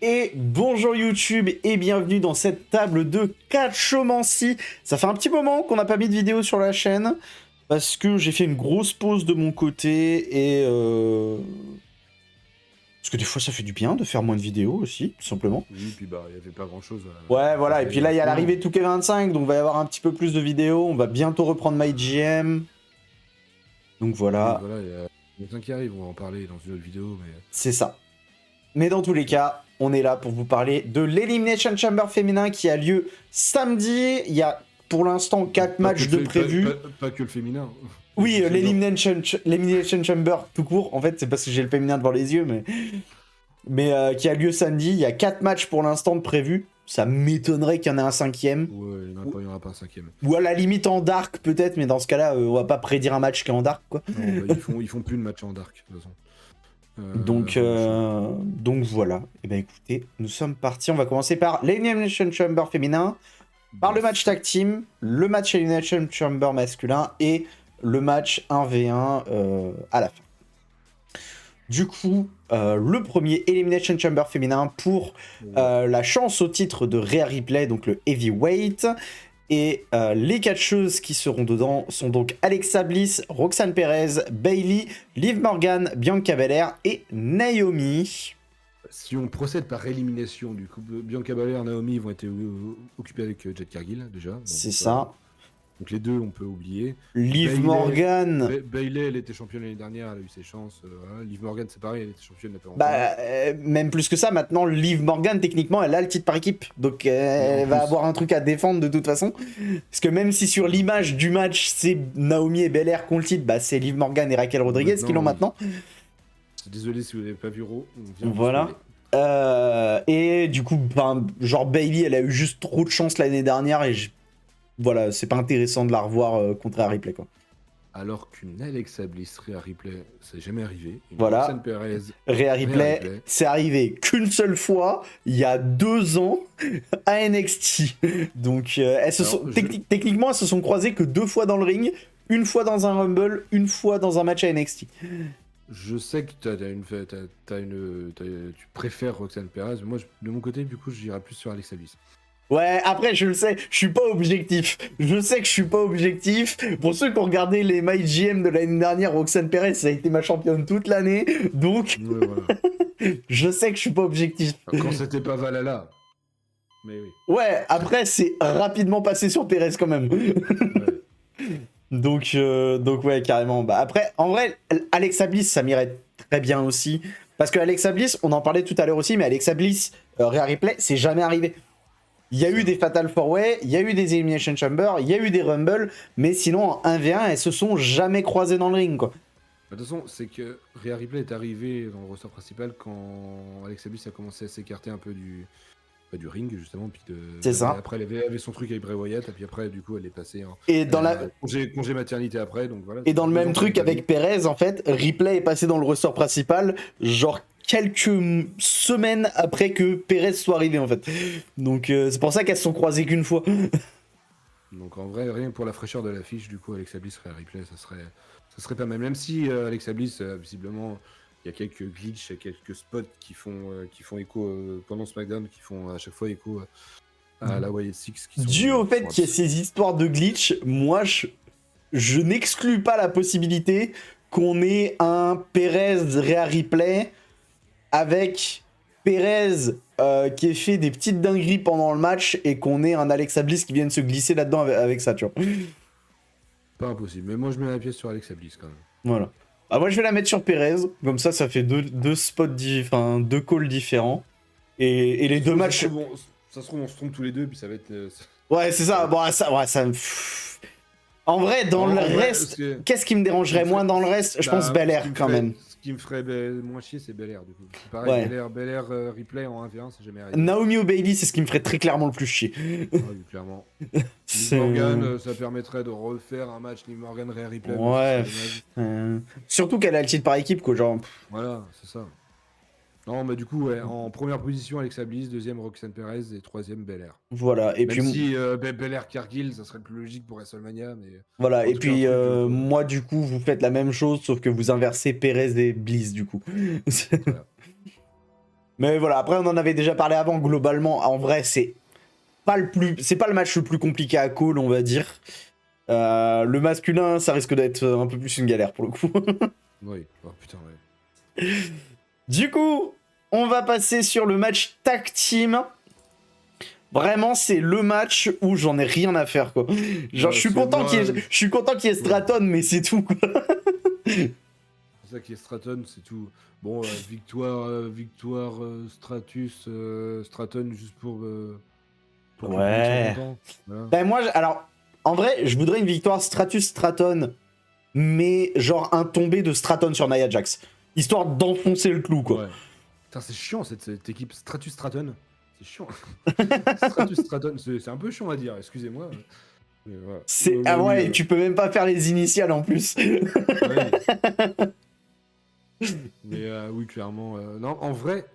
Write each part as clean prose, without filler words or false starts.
Et bonjour YouTube et bienvenue dans cette table de catchomancie. Ça fait un petit moment qu'on n'a pas mis de vidéo sur la chaîne parce que j'ai fait une grosse pause de mon côté et parce que des fois ça fait du bien de faire moins de vidéos aussi, tout simplement. Oui, puis bah, il n'y avait pas grand chose. Ouais, voilà, et puis là il y a l'arrivée de 2K25, donc il va y avoir un petit peu plus de vidéos. On va bientôt reprendre MyGM. Donc voilà. Oui, voilà, il y a plein qui arrivent, on va en parler dans une autre vidéo. Mais... C'est ça. Mais dans tous les cas, on est là pour vous parler de l'Elimination Chamber féminin qui a lieu samedi. Il y a pour l'instant 4 matchs de prévus. Pas que le féminin. Oui, l'Elimination Chamber tout court. En fait, c'est parce que j'ai le féminin devant les yeux, mais qui a lieu samedi. Il y a 4 matchs pour l'instant de prévus. Ça m'étonnerait qu'il y en ait un cinquième. Ouais, il n'y en aura pas un cinquième. Ou à la limite en dark peut-être, mais dans ce cas-là, on va pas prédire un match qui est en dark, quoi. Non, bah, ils font plus de match en dark, de toute façon. Donc voilà. Et ben écoutez, nous sommes partis. On va commencer par l'Elimination Chamber féminin, par le match tag team, le match Elimination Chamber masculin et le match 1v1 à la fin. Du coup, le premier Elimination Chamber féminin pour la chance au titre de Rhea Ripley, donc le heavyweight. Et les catcheuses qui seront dedans sont donc Alexa Bliss, Roxanne Perez, Bayley, Liv Morgan, Bianca Belair et Naomi. Si on procède par élimination, du coup, Bianca Belair et Naomi vont être occupés avec Jade Cargill, déjà. C'est ça. Donc les deux, on peut oublier. Liv Morgan. Bayley, elle était championne l'année dernière, elle a eu ses chances. Voilà. Liv Morgan, c'est pareil, elle était championne il n'y a pas longtemps. Même plus que ça, maintenant, Liv Morgan, techniquement, elle a le titre par équipe. Donc elle va avoir un truc à défendre de toute façon. Parce que même si sur l'image du match, c'est Naomi et Belair qui ont le titre, bah, c'est Liv Morgan et Raquel Rodriguez qui l'ont maintenant. Désolé si vous n'avez pas vu Raw. Voilà. Et du coup, genre Bayley, elle a eu juste trop de chance l'année dernière et voilà, c'est pas intéressant de la revoir contre Rhea Ripley, quoi. Alors qu'une Alexa Bliss, Rhea Ripley, ça n'est jamais arrivé. Une voilà. Roxanne Perez, Rhea Ripley, c'est arrivé qu'une seule fois, il y a 2 ans, à NXT. Donc, techniquement, elles se sont croisées que 2 fois dans le ring, une fois dans un Rumble, une fois dans un match à NXT. Je sais que tu préfères Roxanne Perez, mais moi, de mon côté, du coup, j'irai plus sur Alexa Bliss. Ouais, après, je le sais, je suis pas objectif. Je sais que je suis pas objectif. Pour ceux qui ont regardé les MyGM de l'année dernière, Roxanne Perez, ça a été ma championne toute l'année. Donc, ouais, voilà. Je sais que je suis pas objectif. Quand c'était pas Valhalla. Mais oui. Ouais, après, c'est rapidement passé sur Perez quand même. Ouais. Donc ouais, carrément. Bah, après, en vrai, Alexa Bliss, ça m'irait très bien aussi. Parce que Alexa Bliss, on en parlait tout à l'heure aussi, mais Alexa Bliss, Rhea Ripley, c'est jamais arrivé. Il y a eu des Fatal 4-Way, il y a eu des Elimination Chamber, il y a eu des Rumble, mais sinon en 1v1, elles se sont jamais croisées dans le ring, quoi. De toute façon, c'est que Rhea Ripley est arrivée dans le roster principal quand Alexa Bliss a commencé à s'écarter un peu du ring, justement. C'est ça. Après, elle avait son truc avec Bray Wyatt, et puis après, du coup, elle est passée et dans congé maternité après, donc voilà. Et dans le même truc avec Perez, en fait, Ripley est passé dans le roster principal, genre quelques semaines après que Perez soit arrivé, en fait. Donc c'est pour ça qu'elles se sont croisées qu'une fois. Donc en vrai, rien pour la fraîcheur de l'affiche, du coup, Alexa Bliss Rhea Ripley, ça serait pas mal. Même si Alexa Bliss, visiblement, il y a quelques glitches, quelques spots qui font écho pendant SmackDown, qui font à chaque fois écho à la Wyatt Six. Dû au fait qu'il y ait ces histoires de glitch, moi, je n'exclus pas la possibilité qu'on ait un Perez Rhea Ripley avec Perez qui ait fait des petites dingueries pendant le match et qu'on ait un Alexa Bliss qui vienne se glisser là-dedans avec ça, tu vois. Pas impossible, mais moi je mets la pièce sur Alexa Bliss quand même. Voilà. Ah, moi je vais la mettre sur Perez, comme ça fait deux spots, deux calls différents. Et les deux matchs. Ça se trouve, on se trompe tous les deux, puis ça va être. Ouais, c'est ça. Bon, ça. En vrai, dans le reste, qu'est-ce qui me dérangerait moins dans le reste? Je pense Belair quand même. Ce qui me ferait moins chier, c'est Belair du coup. Pareil, ouais. Belair Ripley en 1v1, c'est jamais arrivé. Naomi ou Bayley, c'est ce qui me ferait très clairement le plus chier. Oui, clairement. Liv Morgan, ça permettrait de refaire un match Liv Morgan Rhea Ripley. Ouais. Surtout qu'elle a le titre par équipe, quoi. Genre. Voilà, c'est ça. Non, mais du coup, ouais, en première position, Alexa Bliss, deuxième, Roxanne Perez et troisième, Belair. Voilà, et même puis... si Belair Cargill, ça serait le plus logique pour WrestleMania, mais... Voilà, et puis moi, du coup, vous faites la même chose, sauf que vous inversez Perez et Bliss, du coup. Voilà. Mais voilà, après on en avait déjà parlé avant, globalement, en vrai, c'est pas le match le plus compliqué à call, on va dire. Le masculin, ça risque d'être un peu plus une galère pour le coup. Oui, oh putain, ouais. Du coup, on va passer sur le match tag team. Vraiment, c'est le match où j'en ai rien à faire, quoi. Genre, Ouais, je suis c'est content moi, qu'il y ait Straton, mais c'est tout, quoi. c'est ça qui est Straton, c'est tout. Bon, victoire Stratus, Straton juste pour que le public soit Ouais. content. Voilà. Ben moi, alors, en vrai, je voudrais une victoire Stratus Straton, mais genre un tombé de Straton sur Nia Jax. Histoire d'enfoncer le clou, quoi. Ouais. Putain, c'est chiant cette équipe Stratus Straton. C'est chiant. Stratus Straton, c'est un peu chiant à dire, excusez-moi. Mais voilà. Mais Ah oui, ouais, et tu peux même pas faire les initiales en plus. ouais. Mais oui, clairement. Non, en vrai,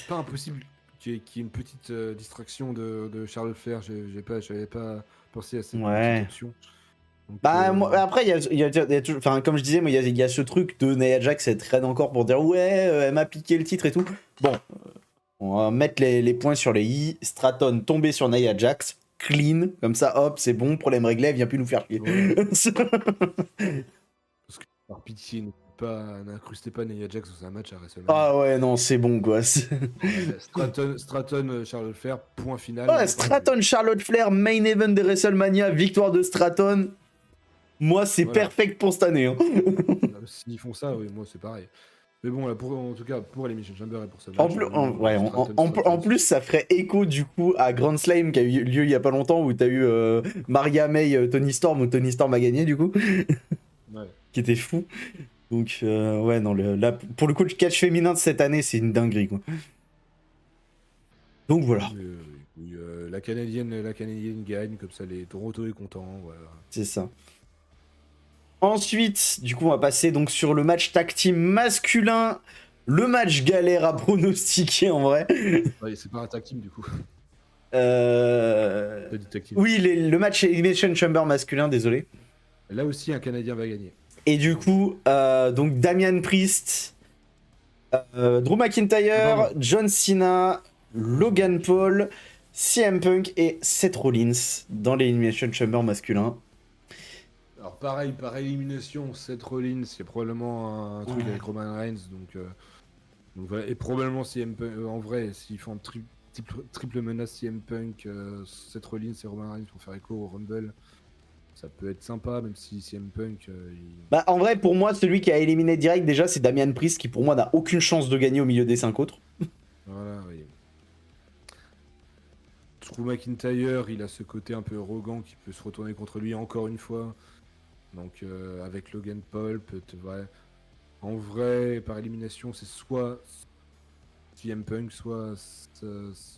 pas impossible qu'il y ait une petite distraction de Charles Flair. J'avais pas pensé à cette petite Ouais. option. Donc, Bah, après, enfin, comme je disais, moi, il y a ce truc de Nia Jax, elle traîne encore pour dire ouais, elle m'a piqué le titre et tout. Bon, on va mettre les points sur les i. Straton tombé sur Nia Jax, clean, comme ça, hop, c'est bon, problème réglé, elle vient plus nous faire chier. voilà. Parce que par pitié, n'incrustez pas Nia Jax dans un match à WrestleMania. Ah ouais, non, c'est bon, quoi. Ouais, Stratton, Charles Flair, point final. Ouais, Straton, Charlotte Flair, main event des WrestleMania, victoire de Straton. Moi, c'est Voilà. perfect pour cette année. Hein. S'ils font ça, oui, moi c'est pareil. Mais bon, là, en tout cas, pour Elimination Chamber et pour ce match, En plus, ça ferait écho du coup à Grand Slam qui a eu lieu il y a pas longtemps où t'as eu Maria May, Tony Storm, où Tony Storm a gagné du coup, ouais. qui était fou. Donc ouais, non, là, pour le coup, le catch féminin de cette année, c'est une dinguerie quoi. Donc voilà, Oui, la Canadienne gagne, comme ça, Toronto est content, voilà. c'est ça. Ensuite, du coup, on va passer donc sur le match tag team masculin. Le match galère à pronostiquer en vrai. Ouais, c'est pas un tag team du coup. Euh... T'as dit tag team. Oui, le match Elimination Chamber masculin, désolé. Là aussi, un Canadien va gagner. Et du coup, donc Damian Priest, Drew McIntyre, Pardon. John Cena, Logan Paul, CM Punk et Seth Rollins dans l'Elimination Chamber masculin. Alors pareil, par élimination, Seth Rollins, il y a probablement un truc avec Roman Reigns, donc voilà. Et probablement CM Punk, en vrai, s'ils font un triple menace CM Punk, Seth Rollins et Roman Reigns pour faire écho au Rumble, ça peut être sympa, même si CM Punk... Bah, en vrai, pour moi, celui qui a éliminé direct déjà, c'est Damian Priest, qui pour moi n'a aucune chance de gagner au milieu des 5 autres. Voilà, oui. Drew McIntyre, il a ce côté un peu arrogant qui peut se retourner contre lui encore une fois. Donc avec Logan Paul, en vrai, par élimination, c'est soit CM Punk, soit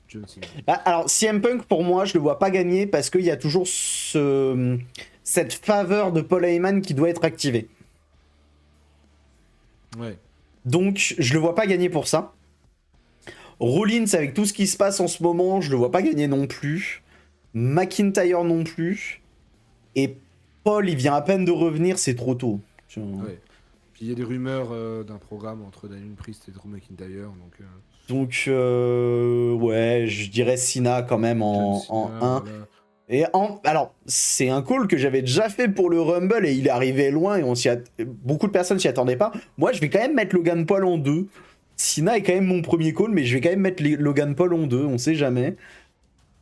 John Cena. Bah, alors, CM Punk, pour moi, je le vois pas gagner parce qu'il y a toujours cette faveur de Paul Heyman qui doit être activée. Ouais. Donc, je le vois pas gagner pour ça. Rollins, avec tout ce qui se passe en ce moment, je le vois pas gagner non plus. McIntyre non plus. Et Paul, il vient à peine de revenir, c'est trop tôt. Ouais. Puis il y a des rumeurs d'un programme entre Daniel Priest et Drew McIntyre. Donc, ouais, je dirais Cena quand même en 1. Voilà. Et alors, c'est un call que j'avais déjà fait pour le Rumble et il est arrivé loin et beaucoup de personnes s'y attendaient pas. Moi, je vais quand même mettre Logan Paul en 2. Cena est quand même mon premier call, mais je vais quand même mettre Logan Paul en 2, on sait jamais.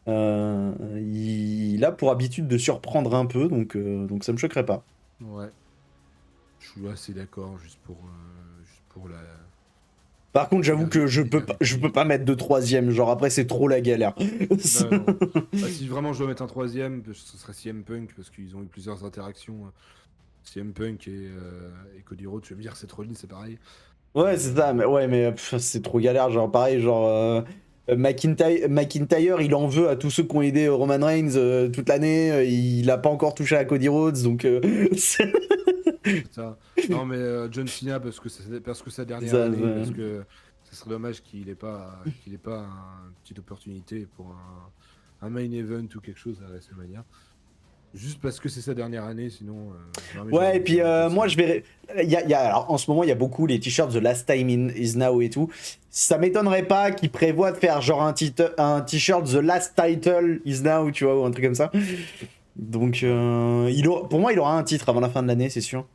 Il a pour habitude de surprendre un peu, donc ça me choquerait pas. Ouais. Je suis assez d'accord, juste pour la... Par contre, j'avoue que je peux pas mettre de troisième, genre après c'est trop la galère. Non. Bah, si vraiment je dois mettre un troisième, ce serait CM Punk, parce qu'ils ont eu plusieurs interactions. CM Punk et Cody Rhodes, je vais me dire, Seth Rollins, c'est pareil. Ouais, c'est ça, mais ouais, mais c'est trop galère, genre pareil, genre McIntyre, il en veut à tous ceux qui ont aidé Roman Reigns toute l'année, il a pas encore touché à Cody Rhodes, donc C'est ça. Non, mais John Cena, parce que sa dernière Ça, année, ça. parce que ce serait dommage qu'il ait pas une petite opportunité pour un main event ou quelque chose à WrestleMania. Juste parce que c'est sa dernière année, sinon. Jamais Ouais, j'aurais et puis mis John moi Cena. je verrais. Alors, en ce moment, il y a beaucoup les t-shirts The Last Time Is Now et tout. Ça m'étonnerait pas qu'ils prévoient de faire genre un t-shirt The Last Title Is Now, tu vois, ou un truc comme ça. Donc, Ouais. pour moi, il aura un titre avant la fin de l'année, c'est sûr.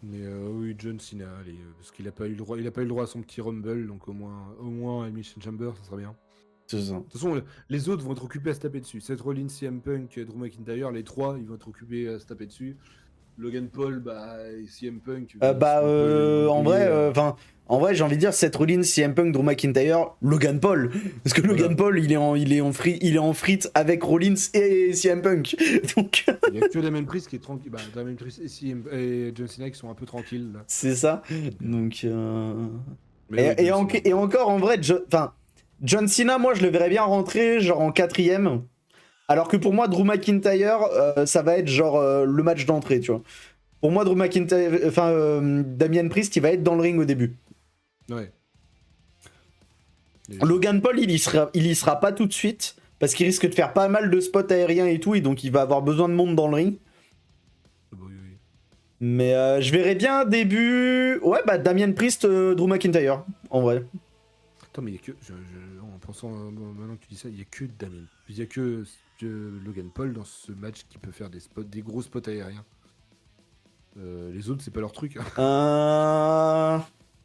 Mais oui, John Cena, allez, parce qu'il a pas eu le droit, il a pas eu le droit à son petit Rumble, donc au moins Elimination Chamber, ça serait bien. C'est ça. De toute façon, les autres vont être occupés à se taper dessus. Seth Rollins, CM Punk, Drew McIntyre, les trois, ils vont être occupés à se taper dessus. Logan Paul, bah, et CM Punk, ils vont se En grouiller. vrai, en vrai, j'ai envie de dire Seth Rollins, CM Punk, Drew McIntyre, Logan Paul. Parce que Voilà. Logan Paul, il est en frites avec Rollins et CM Punk. Donc, Il n'y a que Damien Priest qui est tranquille. Bah, Damien Priest et John Cena qui sont un peu tranquilles, là. c'est ça. Donc, Donc, mais oui, John Cena. et encore, en vrai, John Cena, moi, je le verrais bien rentrer genre en quatrième. Alors que pour moi, Drew McIntyre, ça va être genre le match d'entrée, tu vois. Pour moi, Drew McIntyre, Damien Priest, il va être dans le ring au début. Ouais. Logan Paul, il y sera pas tout de suite parce qu'il risque de faire pas mal de spots aériens et tout, et donc il va avoir besoin de monde dans le ring. Oui, oui. Mais je verrais bien début, ouais, bah Damien Priest, Drew McIntyre, en vrai. Attends, mais il y a que. En pensant maintenant que tu dis ça, il y a que Damien. Il y a que Logan Paul dans ce match qui peut faire des spots, des gros spots aériens. Les autres, c'est pas leur truc.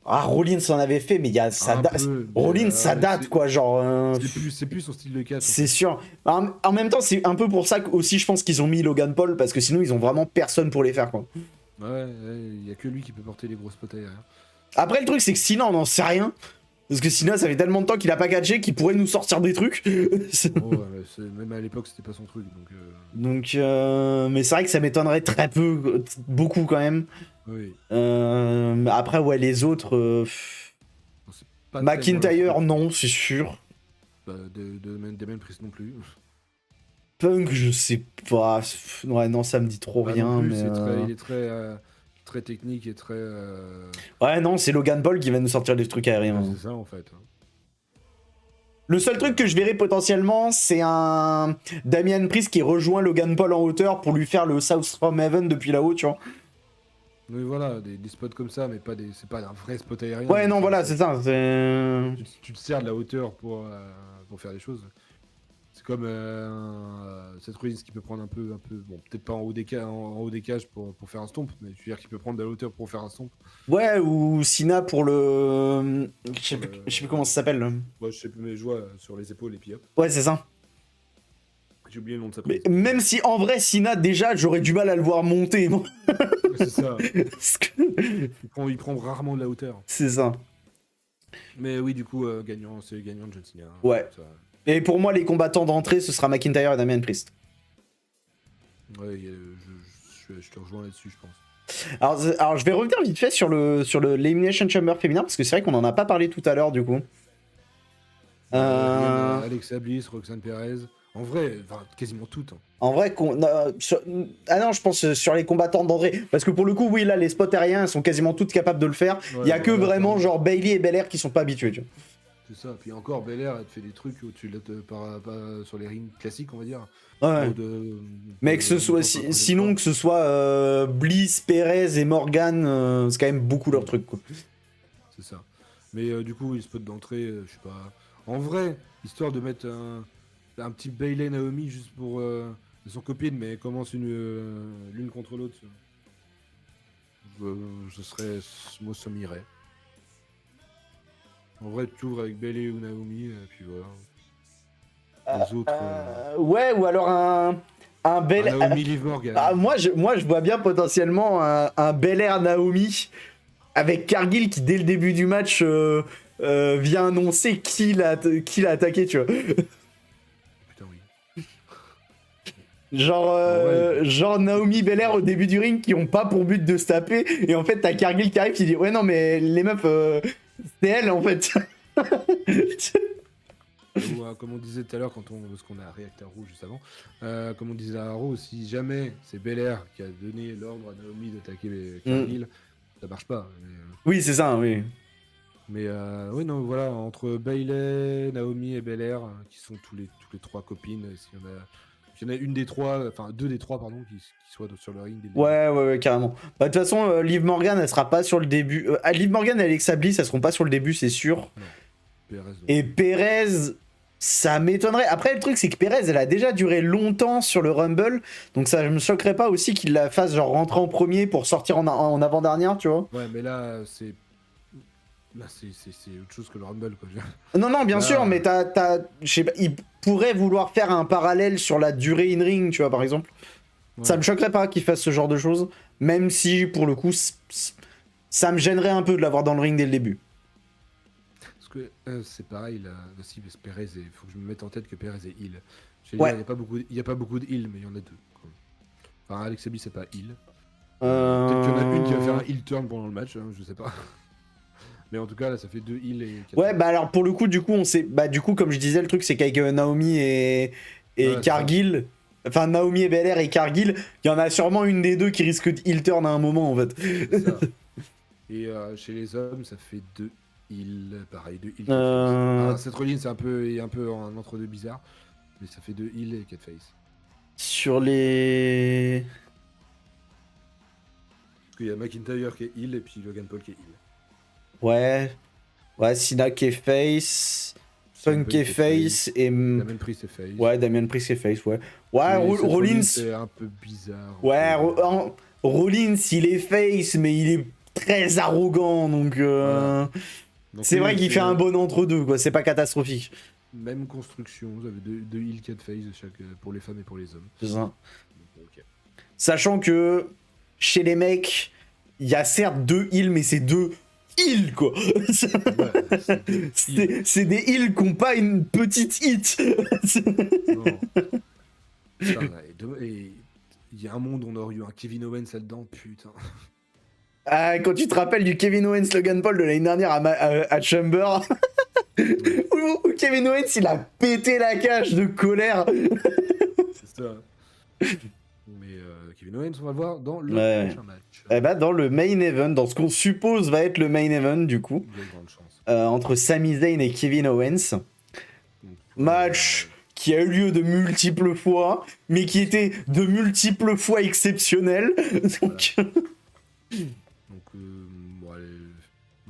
Rollins en avait fait, mais Un peu, mais Rollins, ça date, quoi, genre. c'est plus son style de catch. En C'est fait. sûr. En même temps, c'est un peu pour ça aussi, je pense qu'ils ont mis Logan Paul, parce que sinon, ils ont vraiment personne pour les faire, quoi. Ouais, il y a que lui qui peut porter les gros spots aériens. Après, le truc, c'est que Sina, on n'en sait rien. Parce que Sina, ça fait tellement de temps qu'il a pas catché qu'il pourrait nous sortir des trucs. Oh, ouais, même à l'époque, c'était pas son truc. Donc, mais c'est vrai que ça m'étonnerait très peu, beaucoup quand même. Oui. Après, ouais, les autres. Non, c'est pas tellement leur McIntyre, truc. non, c'est sûr. Bah, Damien Priest non plus. Punk, je sais pas. Ouais, non, ça me dit trop Bah non rien, plus, mais. il est très technique et très. Ouais, non, c'est Logan Paul qui va nous sortir des trucs Bah, aériens. c'est ça en fait. Le seul truc que je verrais potentiellement, c'est un Damian Priest qui rejoint Logan Paul en hauteur pour lui faire le South from Heaven depuis là-haut, tu vois. Mais voilà, des spots comme ça, mais pas c'est pas un vrai spot aérien. Ouais, Mais non, voilà, c'est ça. tu te sers de la hauteur pour faire des choses. C'est comme Seth Rollins qui peut prendre un peu, bon, peut-être pas en haut des cages pour faire un stomp, mais je veux dire qu'il peut prendre de la hauteur pour faire un stomp. Ouais, ou Sina pour le. Je sais plus comment ça s'appelle. Ouais, je sais plus, mais je vois sur les épaules et puis hop. Ouais, c'est ça. J'ai oublié le nom de Seth Mais Rollins. même si en vrai, Sina, déjà, j'aurais du mal à le voir monter. Moi. C'est ça. Parce que- Il prend rarement de la hauteur. C'est ça. Mais oui, du coup, c'est le gagnant de John Cena. Ouais. Ça, Et pour moi, les combattants d'entrée, ce sera McIntyre et Damian Priest. ouais, je te rejoins là-dessus, je pense. Alors, je vais revenir vite fait sur l'Elimination Chamber féminin, parce que c'est vrai qu'on en a pas parlé tout à l'heure, du coup. Alexa Bliss, Roxanne Perez. En vrai, quasiment toutes. Hein. En vrai, ah non, je pense sur les combattants d'entrée. Parce que pour le coup, oui, là, les spots aériens, elles sont quasiment toutes capables de le faire. Il y a que voilà, vraiment, clairement. genre Bailey et Belair qui sont pas habitués, tu vois. C'est ça. Puis encore, Belair, elle te fait des trucs au-dessus sur les rings classiques, on va dire. Ouais. Mais que ce soit, sinon, que ce soit Bliss, Perez et Morgan, c'est quand même beaucoup leur truc, quoi. C'est ça. Mais du coup, les spots d'entrée, je sais pas. En vrai, histoire de mettre un petit Bailey Naomi juste pour. Elles sont copines, mais elles commencent l'une contre l'autre. Je serais. Moi, ça m'irait. En vrai, tu ouvres avec Bailey ou Naomi, et puis voilà. Les autres. Ouais, ou alors un Belair. Naomi Liv Morgan. Moi, je vois bien potentiellement un Belair Naomi avec Cargill qui, dès le début du match, vient annoncer qui l'a attaqué, tu vois. Putain, oui. Genre Naomi Belair au début du ring qui ont pas pour but de se taper, et en fait, t'as Cargill qui arrive qui dit ouais, non, mais les meufs, c'est elle en fait. Comme on disait tout à l'heure, parce qu'on a réacté à Raw juste avant, comme on disait à Raw, si jamais c'est Belair qui a donné l'ordre à Naomi d'attaquer les Cargill, ça marche pas. Oui, c'est ça, oui. Mais oui, non, voilà, entre Bayley, Naomi et Belair, qui sont tous les trois copines, s'il y en a qu'il y en a une des trois, enfin 2 des 3, pardon, qui soient sur le ring dès le début. Ouais, carrément. Bah, de toute façon, Liv Morgan, elle sera pas sur le début. Liv Morgan et Alexa Bliss, elles seront pas sur le début, c'est sûr. Non. Perez, donc. Et Perez, ça m'étonnerait. Après, le truc, c'est que Perez, elle a déjà duré longtemps sur le Rumble. Donc ça me choquerait pas aussi qu'il la fasse genre rentrer en premier pour sortir en avant-dernière, tu vois. Ouais, mais là, c'est autre chose que le Rumble, quoi. Non, bien Là, sûr, mais je sais pas, il pourrait vouloir faire un parallèle sur la durée in-ring, tu vois, par exemple. Ouais. Ça me choquerait pas qu'il fasse ce genre de choses, même si, pour le coup, ça me gênerait un peu de l'avoir dans le ring dès le début. Parce que c'est pareil, là aussi, parce que Perez, il faut que je me mette en tête que Perez est heal. Ouais. Il n'y a pas beaucoup de heal, mais il y en a 2. Quoi. Enfin, Alexa Bliss, c'est pas heal. Peut-être qu'il y en a une qui va faire un heal turn pendant le match, hein, je sais pas. Mais en tout cas, là, ça fait 2 heals et 4 Ouais, bah alors pour le coup, on sait. Bah, du coup, comme je disais, le truc, c'est qu'avec Naomi et Ouais, Cargill. Enfin, Naomi et Belair et Cargill, il y en a sûrement une des deux qui risque de heel turn à un moment, en fait. c'est ça. Et chez les hommes, ça fait 2 heals, pareil, 2 heals. Cette religne, c'est un peu un entre-deux bizarre. Mais ça fait 2 heals et 4 face. Sur les. Parce qu'il y a McIntyre qui est heal et puis Logan Paul qui est heal. Ouais, Cena qui est face, Punk qui est face, et... Damien Priest est face. Ouais, Damien Priest est face, ouais. Ouais, Rollins... C'est un peu bizarre. Ouais, Rollins, il est face, mais il est très arrogant, donc... Voilà. Donc c'est vrai qu'il fait un bon entre-deux, quoi, c'est pas catastrophique. Même construction, vous avez 2 heal, 4 face pour les femmes et pour les hommes. C'est ça. Okay. Sachant que, chez les mecs, il y a certes 2 heals, mais c'est 2 heals, quoi. Ouais, c'est des heals qui n'ont pas une petite hit. Non. Et il y a un monde où on aurait eu un Kevin Owens là-dedans, putain. Ah, quand tu te rappelles du Kevin Owens Logan Paul de l'année dernière à Chamber, où Kevin Owens il a pété la cage de colère. C'est ça. Mais Kevin Owens, on va le voir dans le prochain match. Eh bah, dans le main event, dans ce qu'on suppose va être le main event du coup, il y a de grandes chances. entre Sami Zayn et Kevin Owens. Match qui a eu lieu de multiples fois, mais qui était de multiples fois exceptionnel. Donc, moi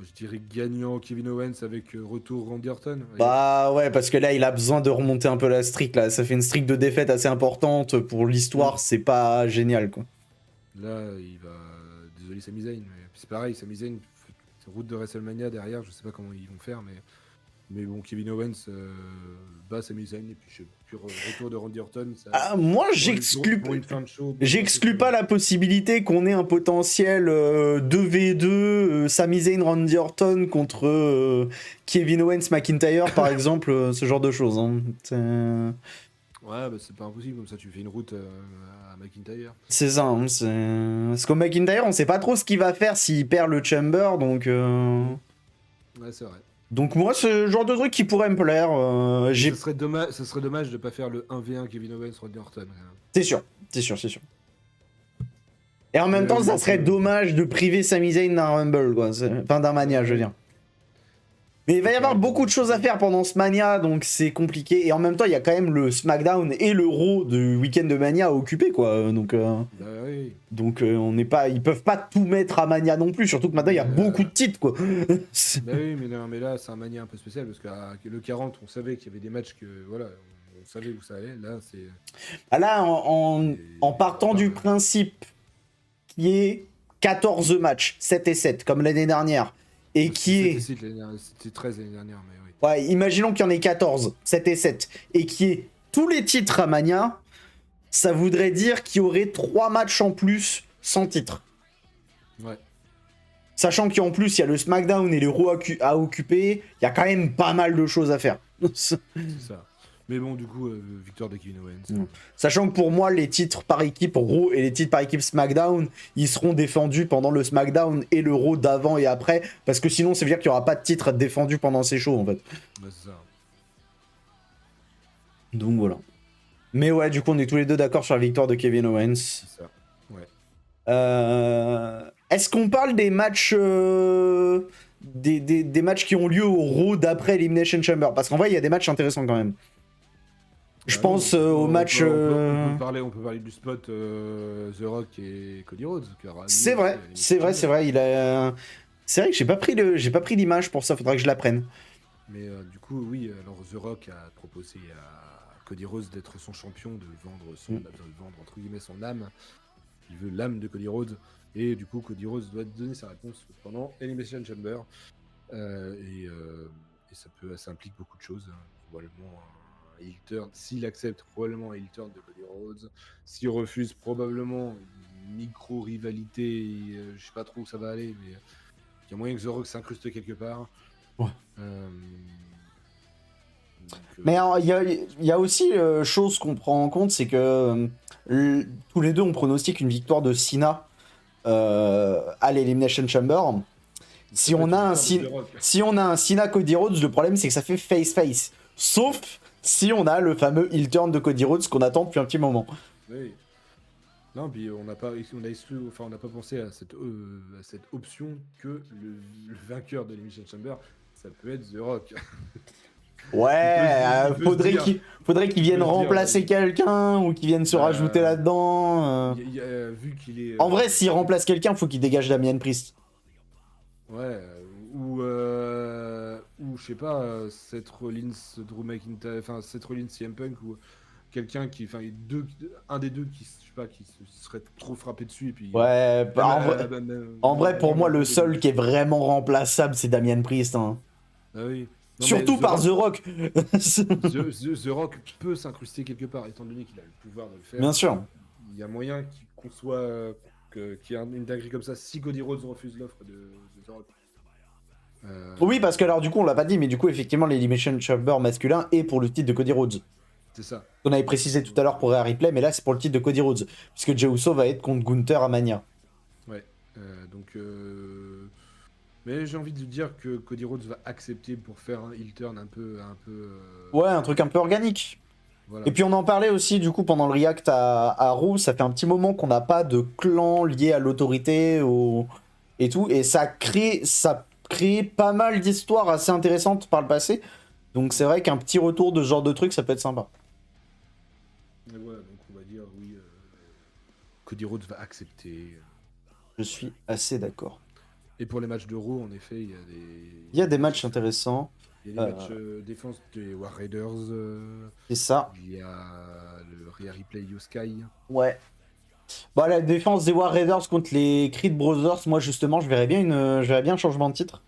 je dirais gagnant Kevin Owens avec retour Randy Orton. Bah ouais, parce que là il a besoin de remonter un peu la streak là. Ça fait une streak de défaite assez importante pour l'histoire, c'est pas génial quoi. Là il va, désolé Sami Zayn, mais c'est pareil, Sami Zayn, route de WrestleMania derrière, je sais pas comment ils vont faire, mais bon, Kevin Owens bat Sami Zayn et puis retour de Randy Orton. Ça, moi, j'exclus pas la possibilité qu'on ait un potentiel 2v2 Sami Zayn, Randy Orton contre Kevin Owens, McIntyre, par exemple, ce genre de choses. Hein. Ouais, bah c'est pas impossible, comme ça tu fais une route à McIntyre. C'est ça, hein, parce qu'au McIntyre, on sait pas trop ce qu'il va faire s'il perd le Chamber, donc... Ouais, c'est vrai. Donc moi, ce genre de truc qui pourrait me plaire. Ce serait dommage de pas faire le 1v1 Kevin Owens Randy Orton. C'est sûr. Et en même temps, ça serait dommage de priver Sami Zayn d'un Rumble, quoi. Enfin, d'un Mania, je veux dire. Mais il va y avoir beaucoup de choses à faire pendant ce Mania, donc c'est compliqué. Et en même temps, il y a quand même le SmackDown et le Raw du week-end de Mania à occuper, quoi. Donc, bah oui. Donc on n'est pas, ils peuvent pas tout mettre à Mania non plus, surtout que maintenant il y a beaucoup de titres, quoi. Bah oui, mais là c'est un Mania un peu spécial parce que le 40, on savait qu'il y avait des matchs que voilà, on savait où ça allait. Là, c'est. Ah là, en partant du principe qui est 14 matchs, 7 et 7, comme l'année dernière. Et qui est. C'était 13 l'année dernière, mais oui. Ouais, imaginons qu'il y en ait 14, 7 et 7. Et qui est tous les titres à Mania, ça voudrait dire qu'il y aurait 3 matchs en plus sans titre. Ouais. Sachant qu'en plus, il y a le SmackDown et le Raw à occuper, il y a quand même pas mal de choses à faire. C'est ça. Mais bon, du coup, victoire de Kevin Owens. Sachant que pour moi, les titres par équipe Raw et les titres par équipe SmackDown, ils seront défendus pendant le SmackDown et le Raw d'avant et après. Parce que sinon, ça veut dire qu'il n'y aura pas de titre défendu pendant ces shows, en fait. Ouais, c'est ça. Donc voilà. Mais ouais, du coup, on est tous les deux d'accord sur la victoire de Kevin Owens. C'est ça. Ouais. Est-ce qu'on parle des matchs... Des matchs qui ont lieu au Raw d'après Elimination Chamber? Parce qu'en vrai, il y a des matchs intéressants quand même. Je Bah non, pense au match. on peut parler du spot The Rock et Cody Rhodes, qui aura lieu C'est aussi à vrai, c'est l'Elimination vrai, c'est Chamber. vrai. C'est vrai que j'ai pas pris l'image pour ça. Faudra que je la prenne. Mais du coup, oui, alors The Rock a proposé à Cody Rhodes d'être son champion, de Mm. vendre entre guillemets son âme. Il veut l'âme de Cody Rhodes. Et du coup, Cody Rhodes doit donner sa réponse pendant Elimination Chamber. Euh, et, euh, et ça implique beaucoup de choses, hein. Probablement un heel turn. S'il accepte, probablement un heel turn de Cody Rhodes. S'il refuse, probablement une micro-rivalité. Je sais pas trop où ça va aller, mais il y a moyen que The Rock s'incruste quelque part. Ouais. Euh, Mais il y a aussi chose qu'on prend en compte, c'est que tous les deux on pronostique une victoire de Cena à l'Elimination Chamber. ça peut être une victoire de The Rock. Si on a un Cena Cody Rhodes, le problème c'est que ça fait face-face. Sauf si on a le fameux heel turn de Cody Rhodes qu'on attend depuis un petit moment. Oui. Non, puis on n'a pas pensé à cette option que le vainqueur de l'Elimination Chamber, ça peut être The Rock. Ouais, il peut se dire, faudrait qu'il vienne peut se dire, remplacer quelqu'un ou qu'il vienne se rajouter bah, là-dedans. vu qu'il est, En vrai, s'il remplace quelqu'un, faut qu'il dégage Damien Priest. ouais, ou je sais pas, Seth Rollins, Drew McIntyre, enfin Seth Rollins, CM Punk ou quelqu'un qui, enfin un des deux qui, je sais pas, qui se serait trop frappé dessus et puis Ouais, même, en vrai, pour même moi, un le peu seul qui est vraiment remplaçable, c'est Damien Priest, hein. Ah oui. Non mais Surtout par The Rock. The Rock peut s'incruster quelque part, étant donné qu'il a le pouvoir de le faire. Bien sûr. Il y a moyen qu'on soit, qu'il y ait une dinguerie comme ça si Cody Rhodes refuse l'offre de The Rock. Oui, parce que alors, du coup, on l'a pas dit, mais du coup, effectivement, l'Elimination Chamber masculin est pour le titre de Cody Rhodes. C'est ça. On avait précisé tout à l'heure pour Rhea Ripley, mais là, c'est pour le titre de Cody Rhodes. Puisque Jey Uso va être contre Gunther à Mania. Ouais. Donc, mais j'ai envie de dire que Cody Rhodes va accepter pour faire un heel turn un peu, Ouais, un truc un peu organique. voilà. Et puis on en parlait aussi du coup pendant le react à Raw, ça fait un petit moment qu'on n'a pas de clan lié à l'autorité et tout, et ça crée pas mal d'histoires assez intéressantes par le passé, donc c'est vrai qu'un petit retour de ce genre de truc ça peut être sympa. Et voilà, donc on va dire oui, Cody Rhodes va accepter. Je suis assez d'accord. Et pour les matchs de Raw, en effet, Il y a des matchs intéressants, Il y a des matchs défense des War Raiders. c'est ça. Il y a le Rhea Ripley Yoskai. Ouais. Bah la défense des War Raiders contre les Creed Brothers, moi justement je verrais bien un changement de titre.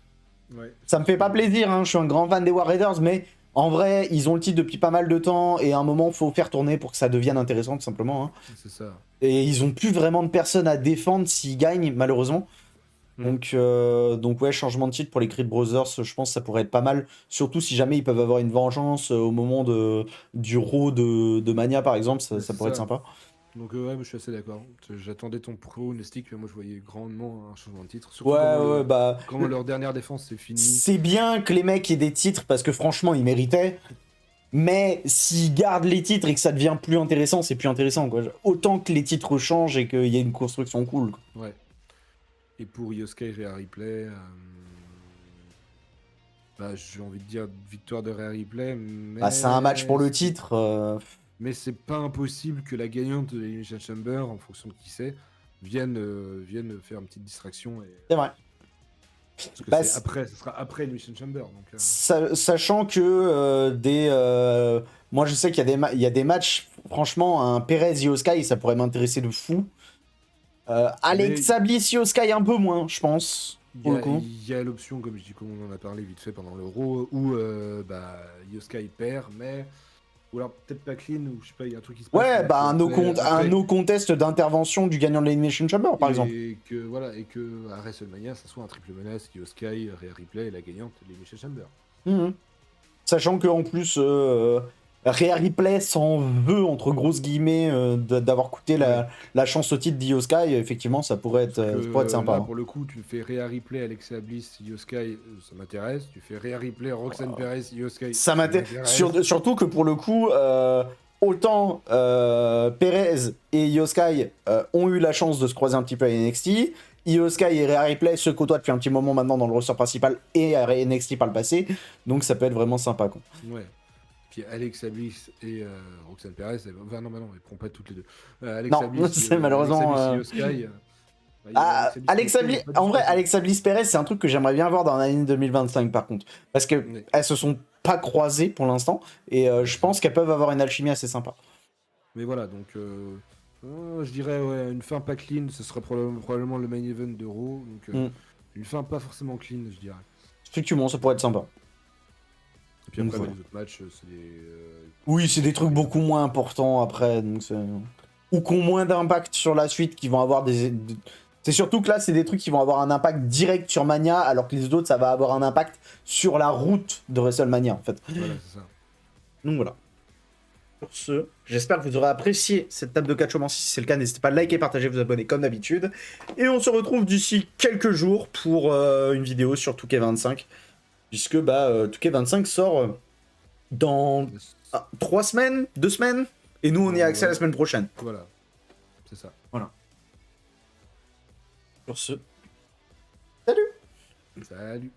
Ouais, Ça me fait pas plaisir, hein, je suis un grand fan des War Raiders, mais en vrai, ils ont le titre depuis pas mal de temps, et à un moment, faut faire tourner pour que ça devienne intéressant, tout simplement, hein. c'est ça. Et ils ont plus vraiment de personnes à défendre s'ils gagnent, malheureusement. Donc ouais, changement de titre pour les Creed Brothers, je pense que ça pourrait être pas mal, surtout si jamais ils peuvent avoir une vengeance au moment du Raw de Mania, par exemple, ça pourrait être sympa. Donc ouais, je suis assez d'accord. J'attendais ton pronostic, mais moi je voyais grandement un changement de titre. Surtout Ouais, bah... comment leur dernière défense c'est fini. C'est bien que les mecs aient des titres, parce que franchement, ils méritaient. Mais s'ils gardent les titres et que ça devient plus intéressant, c'est plus intéressant, quoi. Autant que les titres changent et qu'il y ait une construction cool, quoi. Ouais. Et pour Yosuke et Rhea Ripley, bah, j'ai envie de dire victoire de Rhea Ripley, mais... Bah, c'est un match pour le titre. Mais c'est pas impossible que la gagnante de l'Elimination Chamber, en fonction de qui c'est, vienne faire une petite distraction. C'est vrai. Parce que Bah, ce sera après l'Elimination Chamber. Donc, sachant que moi, je sais qu'il y a il y a des matchs, franchement, un Perez Sky, ça pourrait m'intéresser de fou. Alexa Bliss Sky un peu moins, je pense, pour le coup. il y a l'option, comme on en a parlé vite fait pendant l'Euro, où Yosuke perd, mais... Ou alors peut-être pas clean, ou je sais pas, il y a un truc qui se passe. Ouais, bah un après, no contest d'intervention du gagnant de l'Elimination Chamber, par exemple. Et que à WrestleMania, ça soit un triple menace, Yosuke, Rhea Ripley et la gagnante de l'Elimination Chamber. Mhm. Sachant qu'en plus, Rhea Ripley s'en veut, entre grosses guillemets, d'avoir coûté la chance au titre d'Io Sky, effectivement, ça pourrait être sympa. Là, Hein. pour le coup, tu fais Rhea Ripley, Alexa Bliss, Io Sky, ça m'intéresse. Tu fais Rhea Ripley, Roxanne Perez, Io Sky, ça m'intéresse. Surtout que pour le coup, autant Perez et Io Sky ont eu la chance de se croiser un petit peu à NXT. Io Sky et Rhea Ripley se côtoient depuis un petit moment maintenant dans le roster principal et à NXT par le passé, donc ça peut être vraiment sympa, quoi. Ouais. Puis Alexa Bliss et Roxanne Perez, enfin non, bah non, elles prennent pas toutes les deux. Non, c'est malheureusement, Alexa Bliss et Io Sky, bah, il y a Ah, Alexa Bliss, Bliss, pas du en vrai, sport. Alexa Bliss Perez, c'est un truc que j'aimerais bien voir dans l'année 2025 par contre. Parce que Ouais, elles se sont pas croisées pour l'instant. Et ouais, je c'est ça. pense qu'elles peuvent avoir une alchimie assez sympa. Mais voilà, donc je dirais ouais, une fin pas clean, ce serait probablement le main event de Raw. Donc Mm. une fin pas forcément clean, je dirais. Effectivement, ça pourrait être sympa. Et puis Donc, après, bah, voilà. les autres matchs, c'est des. Oui, c'est des trucs beaucoup moins importants après. Donc ou qui ont moins d'impact sur la suite, qui vont avoir C'est surtout que là, c'est des trucs qui vont avoir un impact direct sur Mania, alors que les autres, ça va avoir un impact sur la route de WrestleMania, en fait. Voilà, c'est ça. Donc voilà. Sur ce, j'espère que vous aurez apprécié cette table de catchomancie. Si c'est le cas, n'hésitez pas à liker, partager, vous abonner comme d'habitude. Et on se retrouve d'ici quelques jours pour une vidéo sur 2K25. Puisque 2K25 sort dans 3 semaines, 2 semaines. Et nous, on y a accès la semaine prochaine. Voilà, c'est ça. Voilà. Sur ce, Salut.